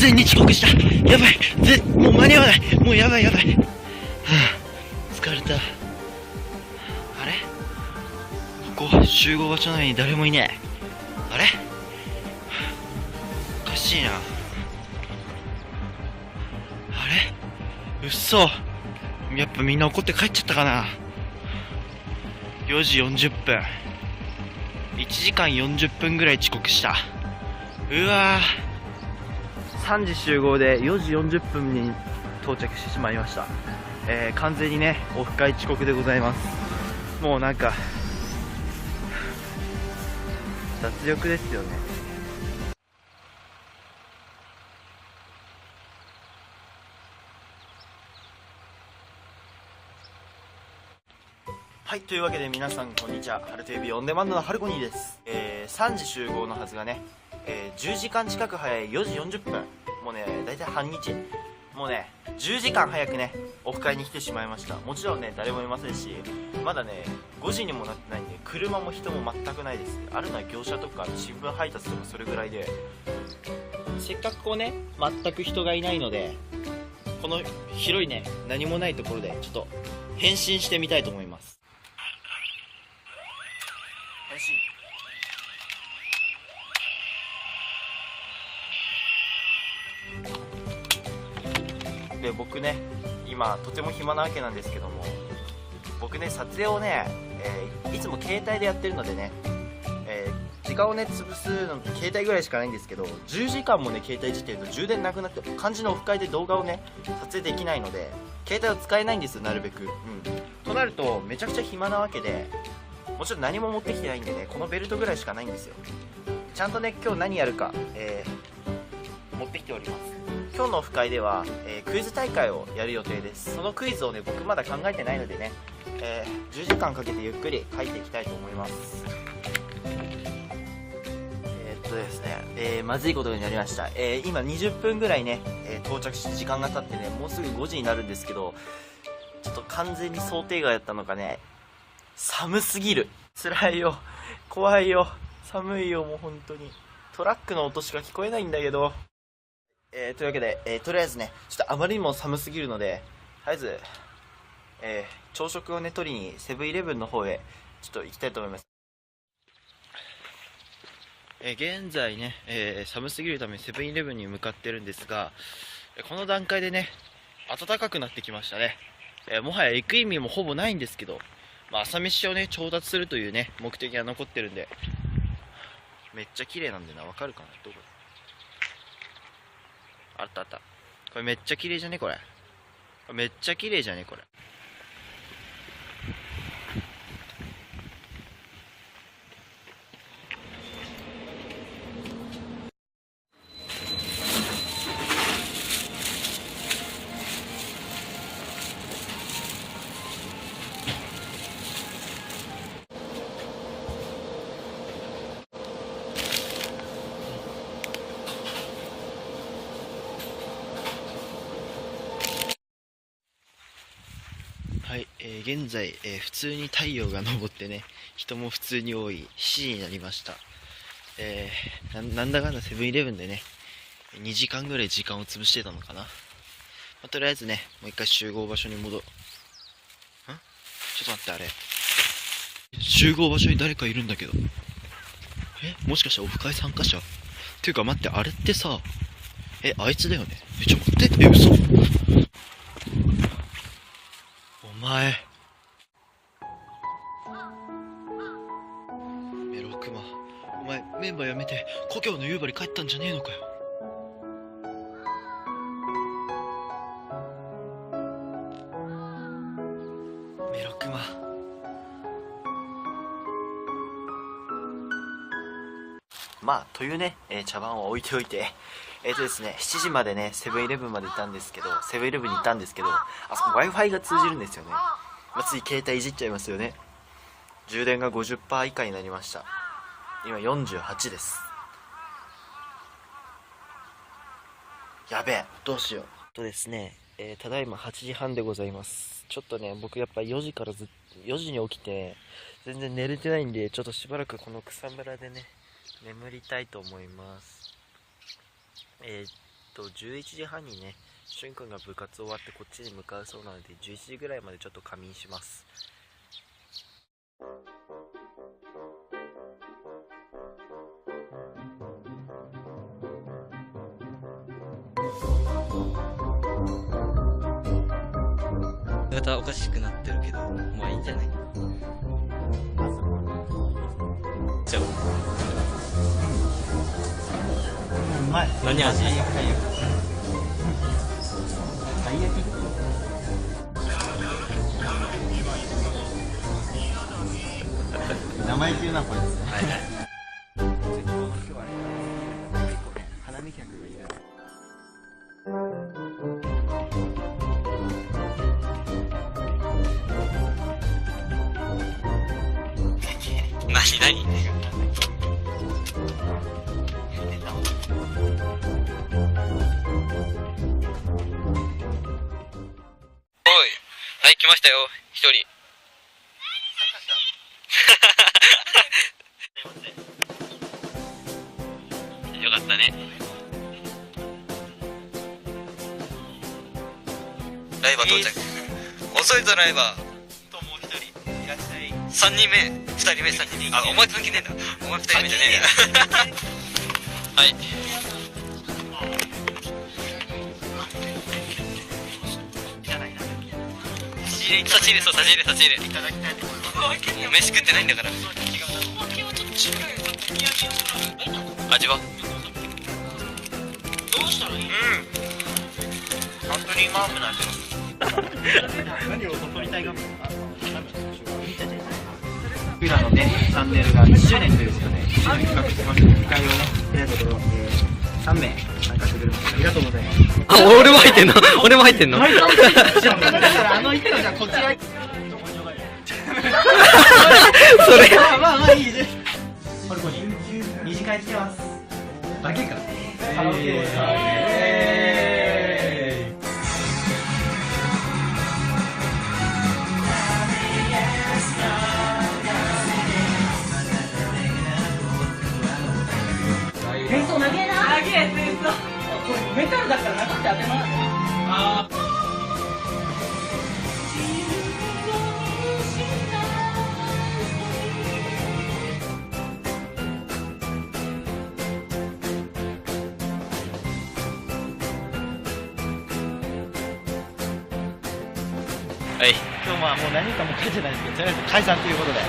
全に遅刻した。やばい。もう間に合わない。もうやばい。はぁ、疲れた。あれ、ここ、集合場所なのに誰もいねえ。あれ、おかしいな。あれ、嘘。やっぱみんな怒って帰っちゃったかな。4時40分。1時間40分ぐらい遅刻した。うわぁ。3時集合で4時40分に到着してしまいました。完全にね、オフ会遅刻でございます。もうなんか、脱力ですよね。はい、というわけで皆さんこんにちは。春テレビオンデマンドの春子にです。3時集合のはずがね、10時間近く早い4時40分。もうね、だいたい半日。もうね、10時間早くね、オフ会に来てしまいました。もちろんね、誰もいませんし、まだね、5時にもなってないんで、車も人も全くないです。あるのは業者とか新聞配達とかそれぐらいで、せっかくこうね、全く人がいないので、この広いね、何もないところで、ちょっと、変身してみたいと思います。変身。で、僕ね、今とても暇なわけなんですけども、僕ね、撮影をね、いつも携帯でやってるのでね、時間をね潰すのって携帯ぐらいしかないんですけど、10時間もね携帯いじってると充電なくなって、肝心のオフ会で動画をね撮影できないので、携帯を使えないんですよ、なるべく。となるとめちゃくちゃ暇なわけで、もちろん何も持ってきてないんでね、このベルトぐらいしかないんですよ。ちゃんとね、今日何やるか、持ってきております。今日のオフ会では、クイズ大会をやる予定です。そのクイズをね、僕まだ考えてないのでね、10時間かけてゆっくり書いていきたいと思います。ですね、まずいことになりました。今20分ぐらいね、到着して時間が経ってね、もうすぐ5時になるんですけど、ちょっと完全に想定外だったのかね、寒すぎる。辛いよ。怖いよ。寒いよ、もう本当に。トラックの音しか聞こえないんだけど。というわけで、とりあえずね、ちょっとあまりにも寒すぎるので、とりあえず、朝食をね、取りにセブンイレブンの方へ、ちょっと行きたいと思います。現在ね、寒すぎるためセブンイレブンに向かってるんですが、この段階でね、暖かくなってきましたね。もはや行く意味もほぼないんですけど、朝飯をね、調達するというね、目的が残ってるんで、めっちゃ綺麗なんでな、わかるかな、どこあったあった。これめっちゃ綺麗じゃねこれ。めっちゃ綺麗じゃねこれ。はい、現在、普通に太陽が昇ってね、人も普通に多い7時になりました。なんだかんだセブンイレブンでね、2時間ぐらい時間を潰してたのかな。とりあえずね、もう一回集合場所にちょっと待って、あれ。集合場所に誰かいるんだけど。もしかしてオフ会参加者っていうか待って、あれってさ、あいつだよね。ちょっと待って、嘘。お前。メロクマ。お前、メンバー辞めて、故郷の夕張帰ったんじゃねえのかよ。メロクマ。というね、茶番を置いておいて、ですね、7時までね、セブンイレブンまで行ったんですけど、セブンイレブンに行ったんですけど、あそこ Wi-Fi が通じるんですよね。つい携帯いじっちゃいますよね。充電が 50% 以下になりました。今48です。やべえ、どうしよう。ですね、ただいま8時半でございます。ちょっとね、僕やっぱ4時に起きて、全然寝れてないんで、ちょっとしばらくこの草むらでね、眠りたいと思います。11時半にね、しゅんくんが部活終わってこっちに向かうそうなので、11時ぐらいまでちょっと仮眠します。またおかしくなってるけど、まあいいんじゃない。じゃあうまい。何味？たい焼き。生意気言うなこれですね。はいはい。花見客がいる。何？はい、来ましたよ、一人。よかったね。ライバー到着。遅いぞライバー。ともう一人いらっしゃい。3人目、2人目、3人目。あ、お前関係ねえんだ。お前2人目じゃねえんだ。はい。差し入れ、そう、差し入れ。いただきたいと思います。飯食ってないんだから。味は？どうしたらいい？サントリーマームなんですよ。何を撮りたいかも。僕らのね、チャンネルが1周年ということで、1周年企画してまして、2回をね、やるところ、3名参加してくれるので、ありがとうございます。あ、俺も入ってんの？俺も入ってんの？だからあの人じゃこちらそれまあいいね。トルコに2次会来てます。だけか。戦争長えな。長え戦争。これメタルだから長くて当てます。ああ。はい。今日はもう何かも書いてないんですけど、とりあえず解散ということで、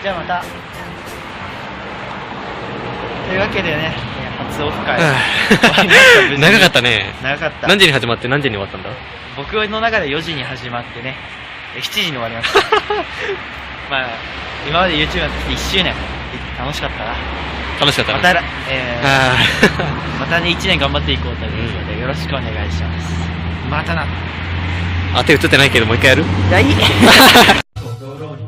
じゃあまた。というわけでね、初オフ会長かったね。長かった。何時に始まって何時に終わったんだ？僕の中で4時に始まってね、7時に終わりました。まあ今まで YouTube やってきて1周年楽しかったな。楽しかったな。また、またね1年頑張っていこうということで、よろしくお願いします。またな。あ、手映ってないけどもう一回やる？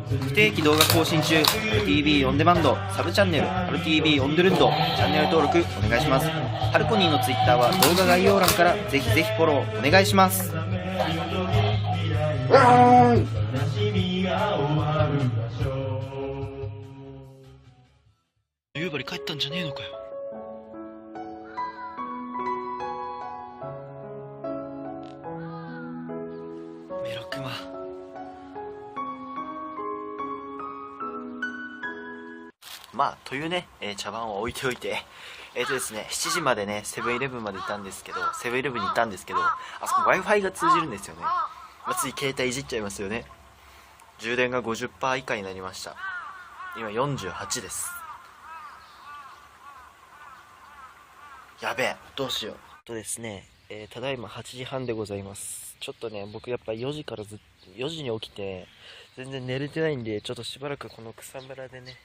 不定期動画更新中、RTV オンデマンドサブチャンネル RTV オンドゥルンド、チャンネル登録お願いします。ハルコニーの Twitter は動画概要欄からぜひぜひフォローお願いします。夕張帰ったんじゃねえのかよ。メロクマ。まあというね、茶番を置いておいて、ですね、7時までね、セブンイレブンまで行ったんですけど、セブンイレブンに行ったんですけど、あそこ Wi-Fi が通じるんですよね。まあ、つい携帯いじっちゃいますよね。充電が 50% 以下になりました。今48です。やべえ、どうしよう。とですね、ただいま8時半でございます。ちょっとね、僕やっぱ4時に起きて、全然寝れてないんで、ちょっとしばらくこの草むらでね、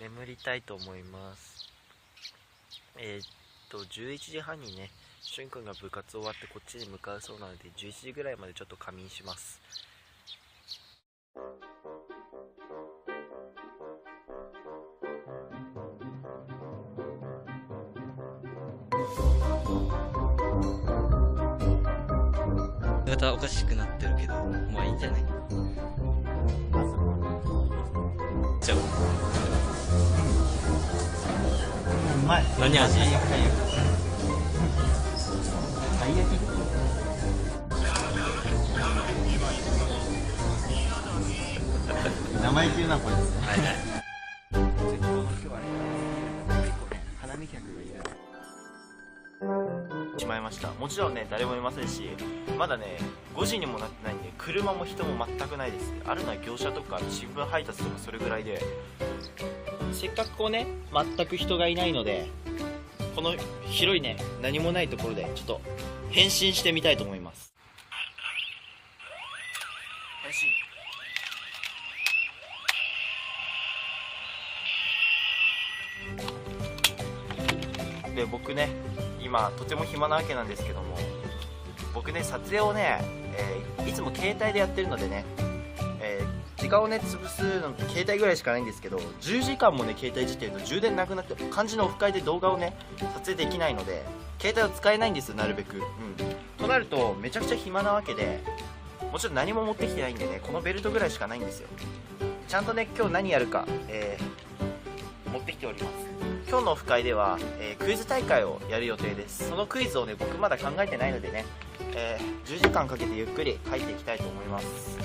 眠りたいと思います。11時半にね、しゅんくんが部活終わってこっちに向かうそうなので、11時ぐらいまでちょっと仮眠します。またおかしくなってるけど、まあいいんじゃない。じゃあうまい。何味？生意気な子ですね。はいはい。今日はね、結構ね、花見客がいる。しまいました。もちろんね、誰もいませんし、まだね、5時にもなってないんで、車も人も全くないです。あるのは業者とか新聞配達とかそれぐらいで、せっかくこうね、全く人がいないので、この広いね、何もないところでちょっと変身してみたいと思います。変身で、僕ね、今とても暇なわけなんですけども、僕ね、撮影をね、いつも携帯でやってるのでね、時間をね潰すの携帯ぐらいしかないんですけど、10時間もね携帯自体と充電なくなって肝心のオフ会で動画をね撮影できないので、携帯を使えないんですよ、なるべく。となるとめちゃくちゃ暇なわけで、もちろん何も持ってきてないんでね、このベルトぐらいしかないんですよ。ちゃんとね今日何やるか、持ってきております。今日のオフ会では、クイズ大会をやる予定です。そのクイズをね僕まだ考えてないのでね、10時間かけてゆっくり書いていきたいと思います。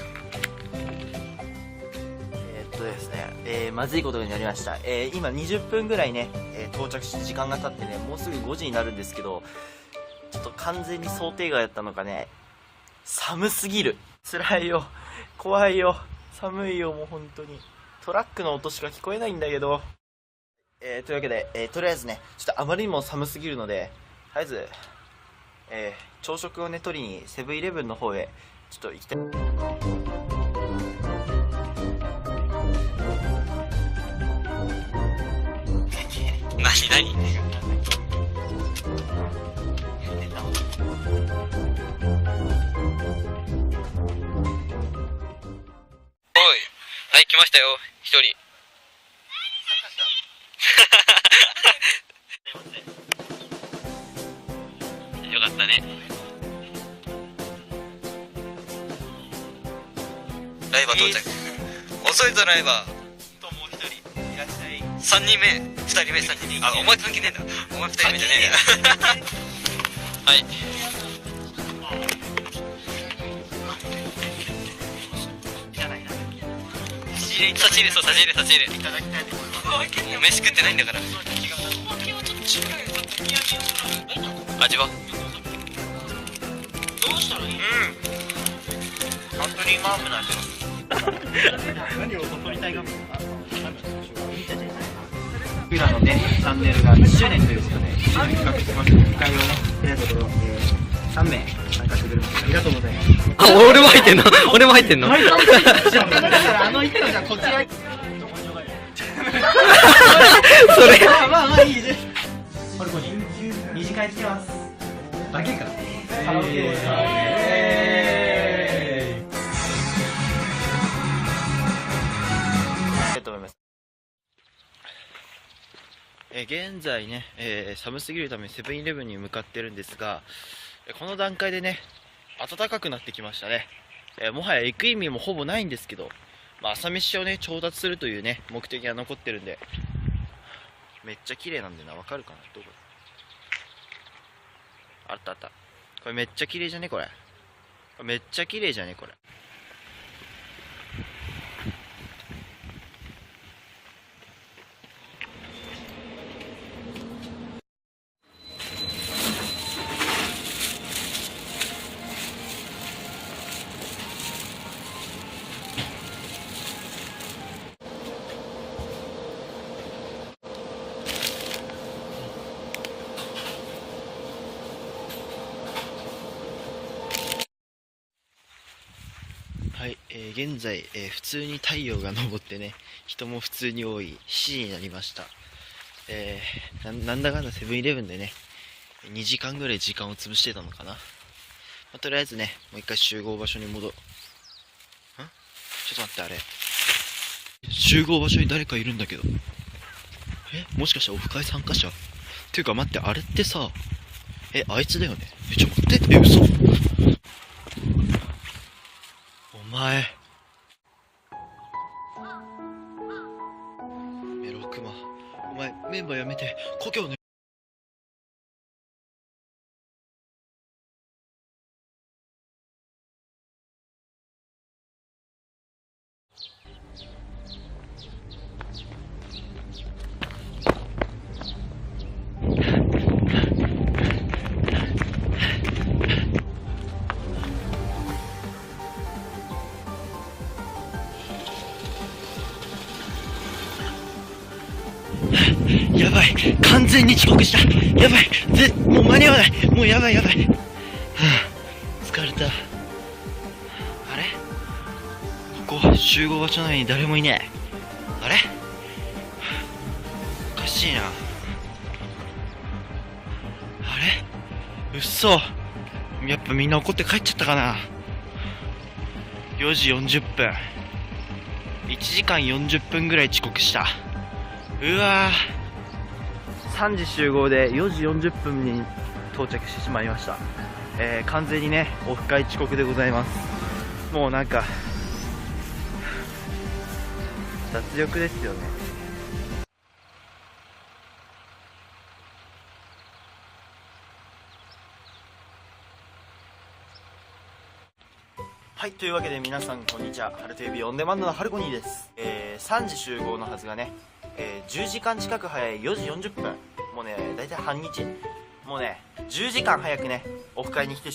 ですね、まずいことになりました。今20分ぐらいね、到着して時間が経ってね、もうすぐ5時になるんですけど、ちょっと完全に想定外だったのかね、寒すぎる。辛いよ、怖いよ、寒いよ、もう本当に。トラックの音しか聞こえないんだけど。というわけで、とりあえずね、ちょっとあまりにも寒すぎるので、とりあえず、朝食をね取りにセブンイレブンの方へちょっと行きたい。何はい、来ましたよ、一人。よかったね。ライバー到着。遅いぞライバー。ともう一人いらっしゃい。3人目、2人目、3人目。あ、お前関係ねえんだ。お前2人目じゃねえんだ。はい。差し入れ、そう、差し入れ、差し入れ。いただきたいと思います。もう飯食ってないんだから。味はどうしたらいい？カントリーマームの味が。何を取りたいかも。僕らのね、チャンネルが1周年ということで、1周年企画してますので、会をね、開いたところ、3名参加してくれるので、ありがとうございます。あ、俺も入ってんの？俺も入ってんの？だから一個じゃこちら。それ。まあいいです。これ2次会来てます。だけか。ありがとうございます。現在ね、寒すぎるためセブンイレブンに向かってるんですが、この段階でね、暖かくなってきましたね。もはや行く意味もほぼないんですけど、朝飯をね調達するというね目的が残ってるんで、めっちゃ綺麗なんでな、わかるかな、どこあったあった、これめっちゃ綺麗じゃね、これめっちゃ綺麗じゃねこれ。はい、現在、普通に太陽が昇ってね、人も普通に多い7時になりました。なんだかんだセブンイレブンでね、2時間ぐらい時間を潰してたのかな。とりあえずね、もう一回集合場所にちょっと待って、あれ。集合場所に誰かいるんだけど。もしかしてオフ会参加者？っていうか待って、あれってさ、あいつだよね。ちょっと待って、嘘。お前メロクマ、お前メンバーやめて故郷の全に遅刻した。やばい。もう間に合わない。もうやばい。はあ、疲れた。あれ、ここ集合場所なのに誰もいねえ。あれ、おかしいな。あれ、うっそ。やっぱみんな怒って帰っちゃったかな。4時40分。1時間40分ぐらい遅刻した。うわぁ。3時集合で4時40分に到着してしまいました。完全にね、オフ会遅刻でございます。もうなんか、脱力ですよね。はい、というわけで皆さんこんにちは。春テレビオンデマンドのハルコニーです。3時集合のはずがね、10時間近く早い4時40分。もうね、だいたい半日。もうね、10時間早くね、オフ会に来て